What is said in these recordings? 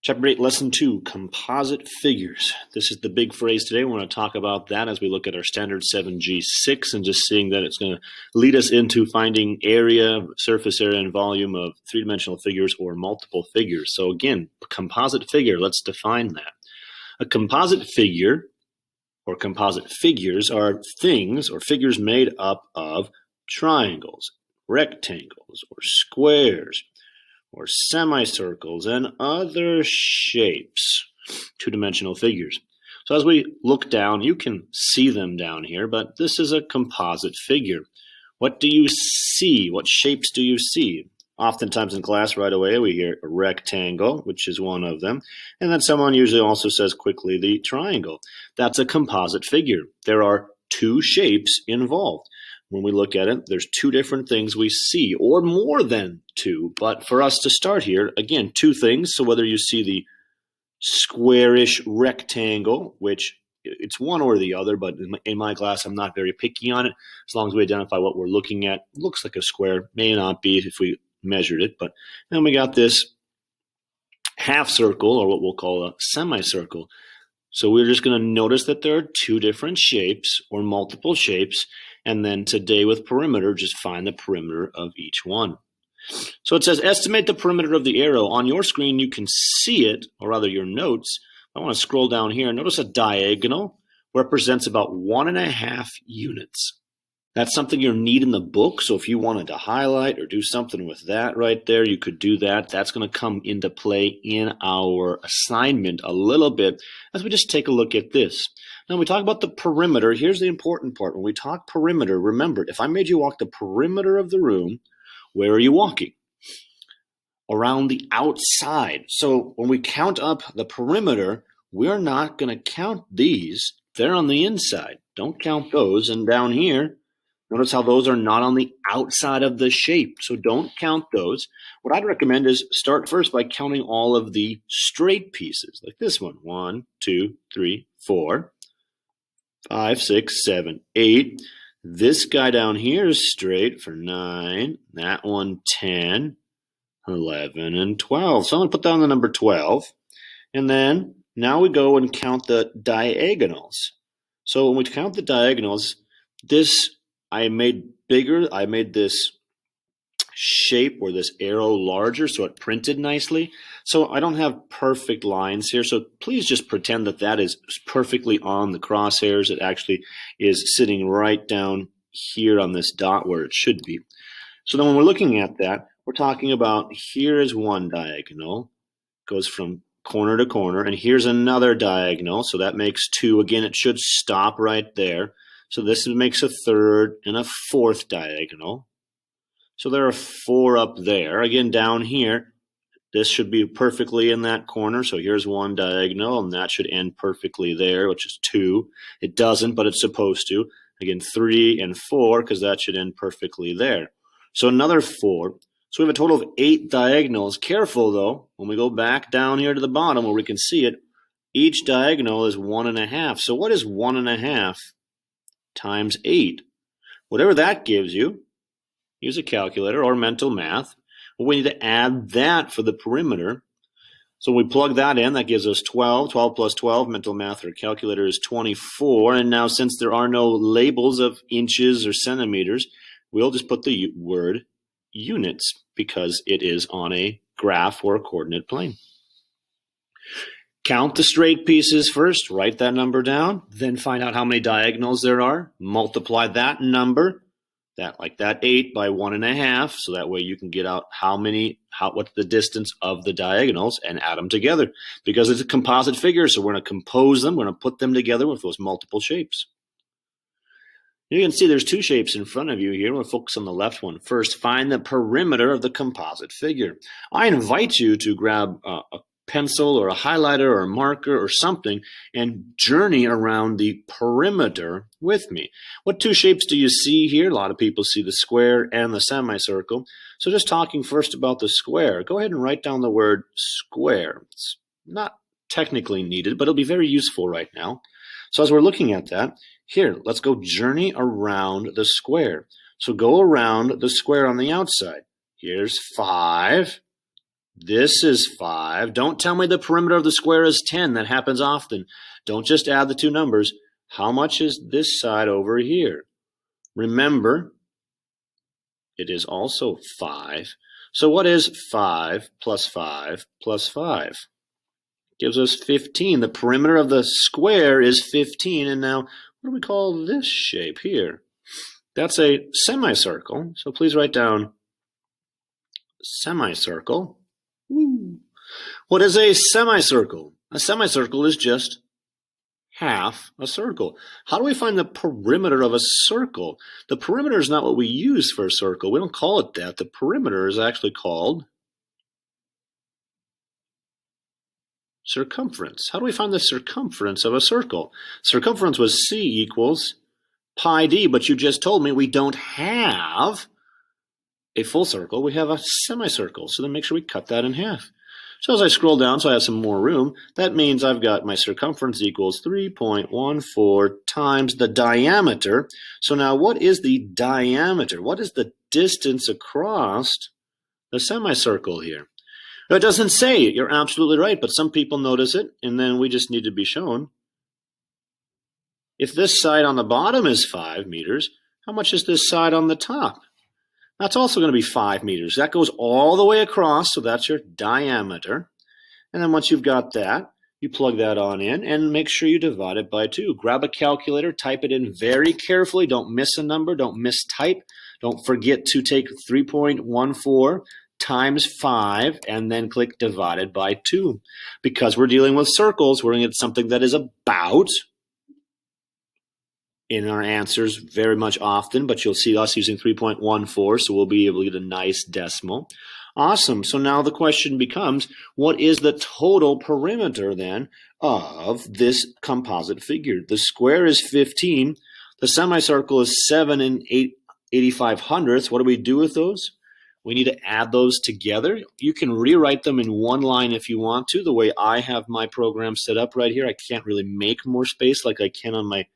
Chapter 8, Lesson 2, Composite Figures. This is the big phrase today. We're going to talk about that as we look at our standard 7G6 and just seeing that it's going to lead us into finding area, surface area, and volume of three-dimensional figures or multiple figures. So again, composite figure, let's define that. A composite figure or composite figures are things or figures made up of triangles, rectangles, or squares, or semicircles, and other shapes, two-dimensional figures. So as we look down, you can see them down here, but this is a composite figure. What do you see? What shapes do you see? Oftentimes in class right away we hear a rectangle, which is one of them, and then someone usually also says quickly the triangle. That's a composite figure. There are two shapes involved. When we look at it, there's two different things we see, or more than two. But for us to start here, again, two things. So whether you see the squarish rectangle, which it's one or the other, but in my class, I'm not very picky on it. As long as we identify what we're looking at, it looks like a square, may not be if we measured it. But then we got this half circle, or what we'll call a semicircle. So we're just going to notice that there are two different shapes or multiple shapes. And then today with perimeter, just find the perimeter of each one. So it says estimate the perimeter of the arrow. On your screen, you can see it, or rather your notes. I want to scroll down here. Notice a diagonal represents about 1.5 units. That's something you'll need in the book. So if you wanted to highlight or do something with that right there, you could do that. That's going to come into play in our assignment a little bit as we just take a look at this. Now, when we talk about the perimeter, here's the important part. When we talk perimeter, remember, if I made you walk the perimeter of the room, where are you walking? Around the outside. So when we count up the perimeter, we're not going to count these. They're on the inside. Don't count those. And down here, notice how those are not on the outside of the shape. So don't count those. What I'd recommend is start first by counting all of the straight pieces, like this one. 1, 2, 3, 4. 5, 6, 7, 8. This guy down here is straight for 9. That one 10, 11, and 12. So I'm going to put down the number 12. And then now we go and count the diagonals. So when we count the diagonals, this I made bigger. I made this shape or this arrow larger so it printed nicely. So I don't have perfect lines here, so please just pretend that that is perfectly on the crosshairs. It actually is sitting right down here on this dot where it should be. So then when we're looking at that, we're talking about here is one diagonal, goes from corner to corner, and here's another diagonal, so that makes 2. Again, it should stop right there. So this makes a third and a fourth diagonal. So there are 4 up there. Again, down here, this should be perfectly in that corner. So here's one diagonal, and that should end perfectly there, which is 2. It doesn't, but it's supposed to. Again, 3 and 4, because that should end perfectly there. So another 4. So we have a total of 8 diagonals. Careful, though, when we go back down here to the bottom where we can see it, each diagonal is 1.5. So what is 1.5 times 8? Whatever that gives you, use a calculator or mental math. Well, we need to add that for the perimeter. So we plug that in. That gives us 12. 12 plus 12, mental math or calculator, is 24. And now since there are no labels of inches or centimeters, we'll just put the word units because it is on a graph or a coordinate plane. Count the straight pieces first. Write that number down. Then find out how many diagonals there are. Multiply that number. Like that 8 by 1.5, so that way you can get out what's the distance of the diagonals and add them together. Because it's a composite figure, so we're going to compose them, we're going to put them together with those multiple shapes. You can see there's 2 shapes in front of you here. We'll focus on the left one. First, find the perimeter of the composite figure. I invite you to grab a pencil or a highlighter or a marker or something and journey around the perimeter with me. What 2 shapes do you see here? A lot of people see the square and the semicircle. So just talking first about the square, go ahead and write down the word square. It's not technically needed, but it'll be very useful right now. So as we're looking at that, here, let's go journey around the square. So go around the square on the outside. Here's 5. This is 5. Don't tell me the perimeter of the square is 10. That happens often. Don't just add the two numbers. How much is this side over here? Remember, it is also 5. So what is 5 plus 5 plus 5? Gives us 15. The perimeter of the square is 15. And now, what do we call this shape here? That's a semicircle. So please write down semicircle. Woo. What is a semicircle? A semicircle is just half a circle. How do we find the perimeter of a circle? The perimeter is not what we use for a circle. We don't call it that. The perimeter is actually called circumference. How do we find the circumference of a circle? Circumference was C equals pi d, but you just told me we don't have a full circle. We have a semicircle. So then make sure we cut that in half. So as I scroll down so I have some more room, that means I've got my circumference equals 3.14 times the diameter. So now what is the diameter? What is the distance across the semicircle here? It doesn't say it. You're absolutely right, but some people notice it, and then we just need to be shown. If this side on the bottom is 5 meters, how much is this side on the top? That's also going to be 5 meters. That goes all the way across, so that's your diameter. And then once you've got that, you plug that on in and make sure you divide it by 2. Grab a calculator, type it in very carefully. Don't miss a number. Don't mistype. Don't forget to take 3.14 times 5 and then click divided by 2. Because we're dealing with circles, we're going to get something that is about in our answers very much often, but you'll see us using 3.14, so we'll be able to get a nice decimal. Awesome. So now the question becomes, what is the total perimeter then of this composite figure? The square is 15. The semicircle is 7 and 85 hundredths. What do we do with those? We need to add those together. You can rewrite them in one line if you want to. The way I have my program set up right here, I can't really make more space like I can on my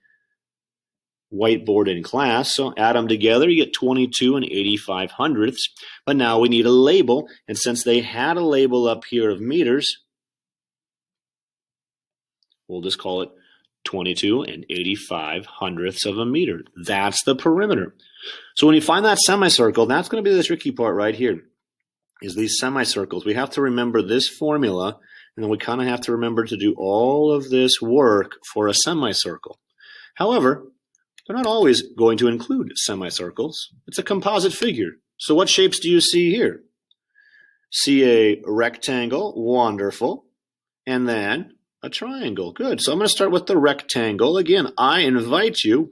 whiteboard in class. So add them together, you get 22 and 85 hundredths. But now we need a label, and since they had a label up here of meters, we'll just call it 22 and 85 hundredths of a meter. That's the perimeter. So when you find that semicircle, that's going to be the tricky part right here, is these semicircles. We have to remember this formula, and then we kind of have to remember to do all of this work for a semicircle. However, they're not always going to include semicircles. It's a composite figure. So what shapes do you see here? See a rectangle, wonderful, and then a triangle. Good. So I'm going to start with the rectangle. Again, I invite you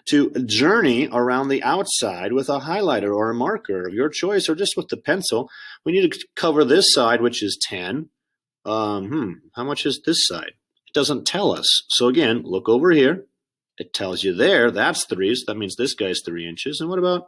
to journey around the outside with a highlighter or a marker of your choice, or just with the pencil. We need to cover this side, which is 10. How much is this side? It doesn't tell us. So again, look over here. It tells you there, that's 3, so that means this guy's 3 inches. And what about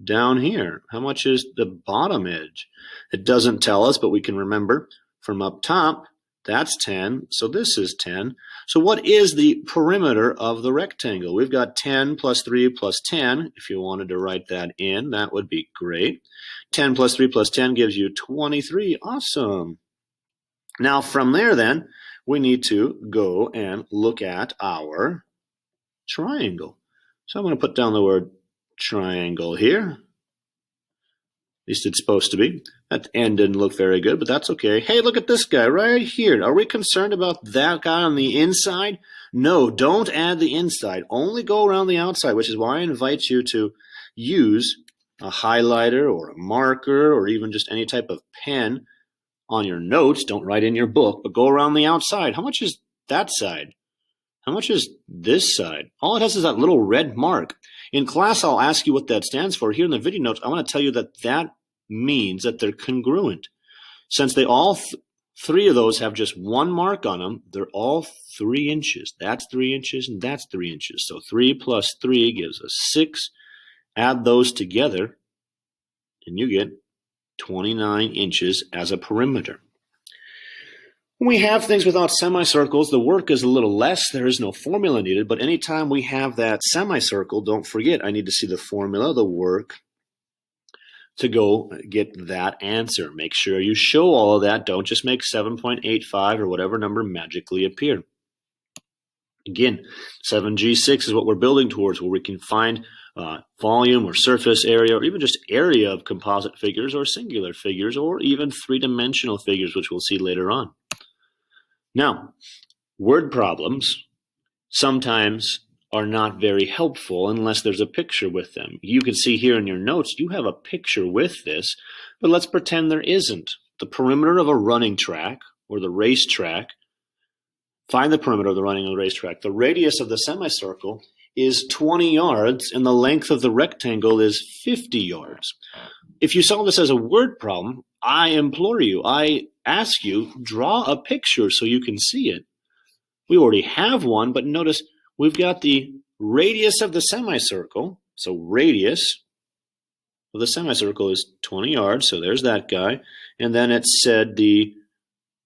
down here? How much is the bottom edge? It doesn't tell us, but we can remember from up top, that's 10, so this is 10. So what is the perimeter of the rectangle? We've got 10 plus 3 plus 10. If you wanted to write that in, that would be great. 10 plus 3 plus 10 gives you 23. Awesome. Now from there then, we need to go and look at our triangle. So I'm going to put down the word triangle here. At least it's supposed to be. That end didn't look very good, but that's okay. Hey, look at this guy right here. Are we concerned about that guy on the inside? No, don't add the inside. Only go around the outside, which is why I invite you to use a highlighter or a marker or even just any type of pen on your notes. Don't write in your book, but go around the outside. How much is that side? How much is this side? All it has is that little red mark. In class, I'll ask you what that stands for. Here in the video notes, I want to tell you that that means that they're congruent. Since they all three of those have just one mark on them, they're all 3 inches. That's 3 inches, and that's 3 inches. So 3 plus 3 gives us 6. Add those together, and you get 29 inches as a perimeter. When we have things without semicircles, the work is a little less. There is no formula needed, but anytime we have that semicircle, don't forget, I need to see the formula, the work to go get that answer. Make sure you show all of that. Don't just make 7.85 or whatever number magically appear. Again, 7G6 is what we're building towards, where we can find volume or surface area, or even just area of composite figures or singular figures, or even three-dimensional figures, which we'll see later on. Now, word problems sometimes are not very helpful unless there's a picture with them. You can see here in your notes, you have a picture with this, but let's pretend there isn't. The perimeter of a running track or the racetrack, find the perimeter of the running of the racetrack. The radius of the semicircle is 20 yards and the length of the rectangle is 50 yards. If you saw this as a word problem, I implore you, I ask you, draw a picture so you can see it. We already have one, but notice we've got the radius of the semicircle. So radius of the semicircle is 20 yards, so there's that guy. And then it said the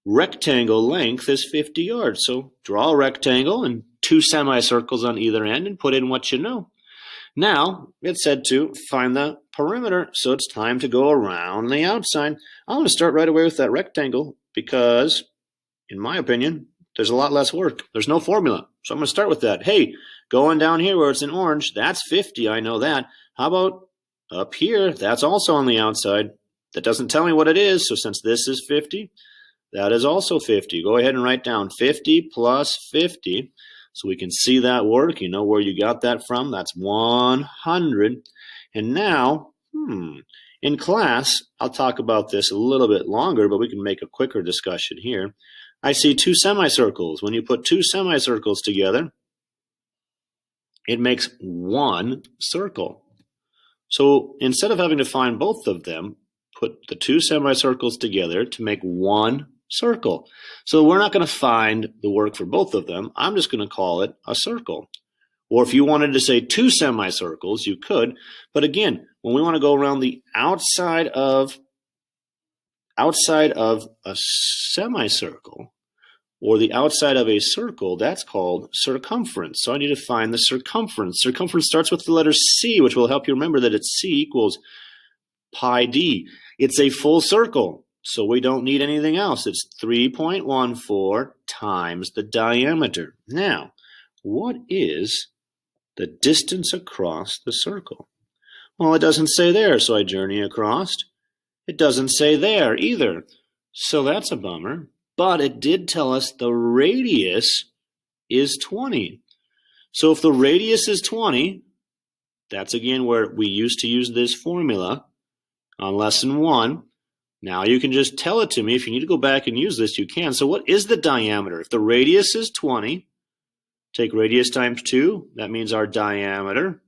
rectangle length is 50 yards. So draw a rectangle and two semicircles on either end and put in what you know. Now, it said to find the perimeter, so it's time to go around the outside. I'm going to start right away with that rectangle because, in my opinion, there's a lot less work. There's no formula. So I'm going to start with that. Hey, going down here where it's in orange, that's 50. I know that. How about up here? That's also on the outside. That doesn't tell me what it is. So since this is 50, that is also 50. Go ahead and write down 50 plus 50 so we can see that work. You know where you got that from. That's 100. And now, in class, I'll talk about this a little bit longer, but we can make a quicker discussion here. I see two semicircles. When you put two semicircles together, it makes one circle. So instead of having to find both of them, put the two semicircles together to make one circle. So we're not going to find the work for both of them. I'm just going to call it a circle. Or if you wanted to say two semicircles, you could. But again, when we want to go around the outside of a semicircle or the outside of a circle, that's called circumference. So I need to find the circumference. Circumference starts with the letter C, which will help you remember that it's C equals pi d. It's a full circle, so we don't need anything else. It's 3.14 times the diameter. Now, what is the distance across the circle? Well, it doesn't say there, so I journey across. It doesn't say there either, so that's a bummer. But it did tell us the radius is 20. So if the radius is 20, that's again where we used to use this formula on lesson 1. Now you can just tell it to me. If you need to go back and use this, you can. So what is the diameter? If the radius is 20, take radius times 2. That means our diameter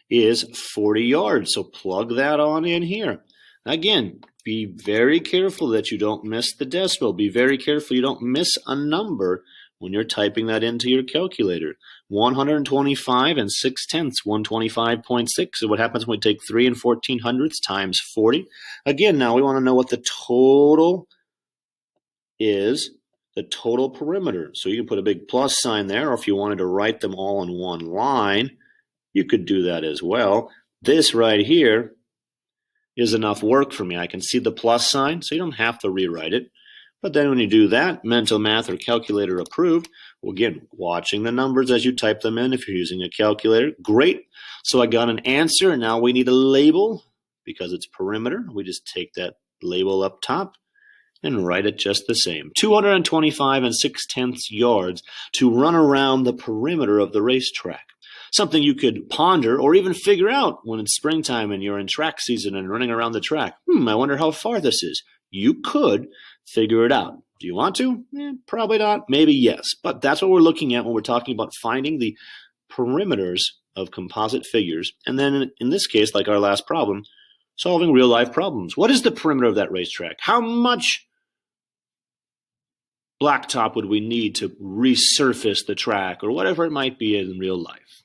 is 40 yards. So plug that on in here. Again, be very careful that you don't miss the decimal. Be very careful you don't miss a number when you're typing that into your calculator. 125 and 6/10, 125.6 is what happens when we take 3 and 14 times 40. Again, now we want to know what the total is, the total perimeter. So you can put a big plus sign there, or if you wanted to write them all in one line, you could do that as well. This right here is enough work for me. I can see the plus sign, so you don't have to rewrite it. But then when you do that, mental math or calculator approved, well, again, watching the numbers as you type them in if you're using a calculator, great. So I got an answer, and now we need a label because it's perimeter. We just take that label up top and write it just the same. 225 and 6/10 yards to run around the perimeter of the racetrack. Something you could ponder or even figure out when it's springtime and you're in track season and running around the track. I wonder how far this is. You could figure it out. Do you want to? Probably not. Maybe yes. But that's what we're looking at when we're talking about finding the perimeters of composite figures. And then in this case, like our last problem, solving real life problems. What is the perimeter of that racetrack? How much blacktop would we need to resurface the track or whatever it might be in real life?